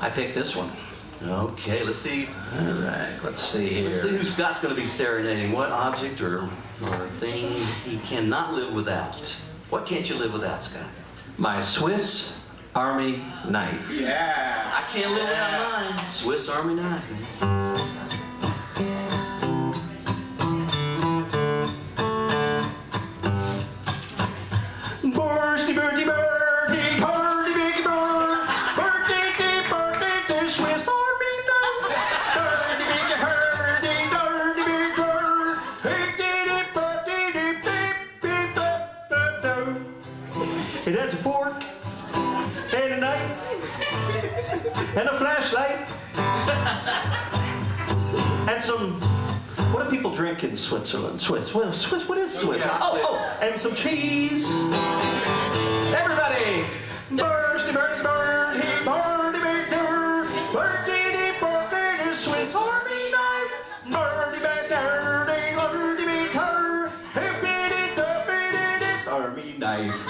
I picked this one. Okay, let's see. All right, let's see here. Let's see who Scott's going to be serenading. What object or thing he cannot live without? What can't you live without, Scott? My Swiss Army knife. Yeah. I can't live without mine. Swiss Army knife. Birdie, birdie, birdie, birdie, big bird. Birdie, birdie, Swiss Army knife. Birdie, big birdie, birdie, big bird. Birdie, birdie, beep, beep, beep, beep. It has a fork and a knife and a flashlight and some. What do people drink in Switzerland? Swiss. What is Swiss? Oh, and some cheese. Everybody! Birdie, birdie, birdie, birdie, birdie, birdie, birdie, Swiss Army knife. Birdie, birdie, birdie, birdie, birdie, Army knife.